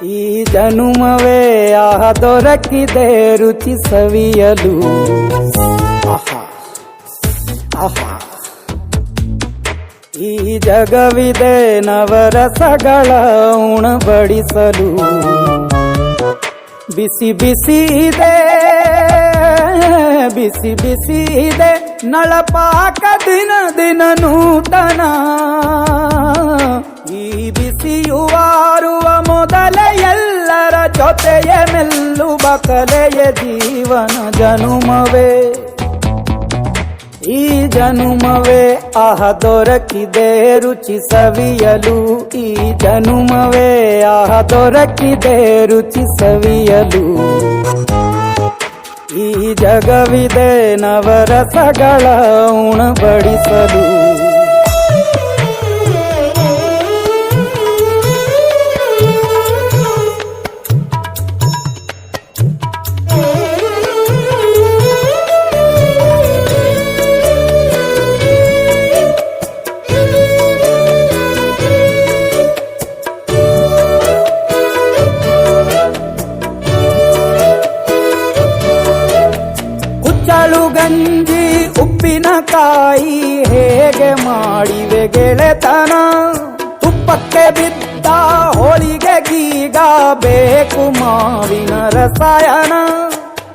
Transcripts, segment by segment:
ಈ ಜನುಮವೇ ದೊರಕಿದೆ ರುಚಿ ಸವಿಯಲು. ಆಹಾ ಆಹಾ, ಈ ಜಗವಿದೆ ನವರಸಗಳ ಉಣಬಡಿಸಲು. ಬಿಸಿ ಬಿಸಿ ಇದೆ, ಬಿಸಿ ಬಿಸಿ ಇದೆ ನಳಪಾಕ ದಿನ ದಿನ ನೂತನ. ಈ ಬಿಸಿಯುವಾರುವ ಮೊದಲೇ ಎಲ್ಲರ ಜೊತೆಯ ಮೆಲ್ಲುವ ಕಲೆಯ ಜೀವನ ಜನುಮವೇ. ಈ ಜನುಮವೇ ದೊರಕಿದೆ ರುಚಿ ಸವಿಯಲು. ಈ ಜನುಮವೇ ದೊರಕಿದೆ ರುಚಿ ಸವಿಯಲು. ಈ ಜಗವಿದೆ ನವರಸಗಳ ಉಣಬಡಿಸಲು. ಕುಚ್ಚಳು ಗಂಜಿ ಉಪ್ಪಿನಕಾಯಿ ಹೇಗೆ ಮಾಡಿವೆ ಗೆಳೆತನ. ತುಪ್ಪಕ್ಕೆ ಬಿದ್ದ ಹೋಳಿಗೆ ಗೀಗ ಬೇಕು ಮಾವಿನ ರಸಾಯನ.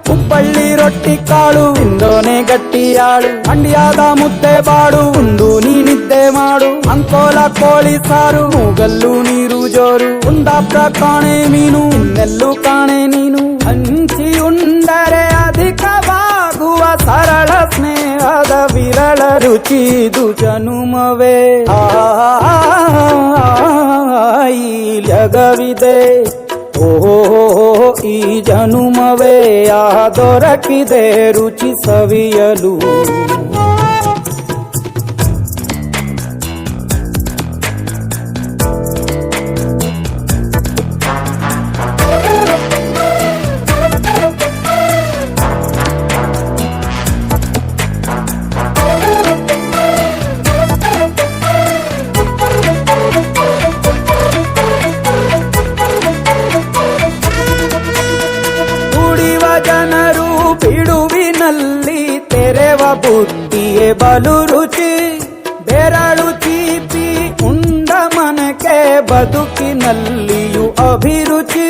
ಹುಬ್ಬಳ್ಳಿ ರೊಟ್ಟಿ ಕಾಳು ತಿಂದೋನೆ ಗಟ್ಟಿಯಾಳು. ಮಂಡ್ಯದ ಮುದ್ದೆ ಬಾಡು ಉಂಡು ನೀನಿದ್ದೆ ಮಾಡು. ಅಂಕೋಲ ಕೋಳಿ ಸಾರು ಮೂಗಲ್ಲು ನೀರು ಜೋರು. ಕುಂದಾಪುರ ಕಾಣೆ ಮೀನು ಇನ್ನೆಲ್ಲೂ ಕಾಣೆ ನೀನು. ಹಂಚಿ ಉಂಡರೆ ಅಧಿಕವಾಗುವ ಸರಳ ಸ್ನೇಹದ ವಿರಳ ರುಚಿದು ಜನುಮವೇ. ಈ ಜಗವಿದೆ ಓಹೋ ಈ ಜನುಮವೇ ದೊರಕಿದೆ ರುಚಿ ಸವಿಯಲು. ಜನರು ಬಿಡುವಿನಲ್ಲಿ ತೆರೆವ ಬುತ್ತಿಯೇ ಬಲು ರುಚಿ. ಬೆರಳು ಚೀಪಿ ಉಂಡ ಮನಕ್ಕೆ ಬದುಕಿನಲ್ಲಿಯೂ ಅಭಿರುಚಿ.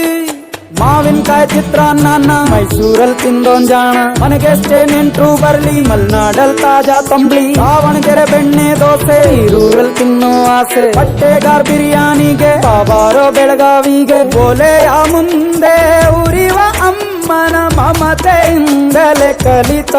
ಮಾವಿನಕಾಯಿ ಚಿತ್ರಾನ್ನ ಮೈಸೂರಲ್ಲಿ ತಿಂದೋನ್ ಜಾಣ. ಮನೆಗೆಷ್ಟೇ ನೆಂಟ್ರು ಬರ್ಲಿ ಮಲ್ನಾಡಲ್ ತಾಜಾ ತಂಬ್ಳಿ. ದಾವಣಗೆರೆ ಬೆಣ್ಣೆ ದೋಸೆ ಈರೂರಲ್ಲಿ ತಿನ್ನೋ ಆಸೆ. ಬಟ್ಟೆಗಾರ್ ಬಿರಿಯಾನಿಗೆ ಬಾಬಾರೋ ಬೆಳಗಾವಿಗೆ. ಬೋಲೆಯ ಮುಂದೆ ಉರಿವ ಅಮ್ಮನ ಮಮತೆಯಿಂದಲೇ ಕಲಿತ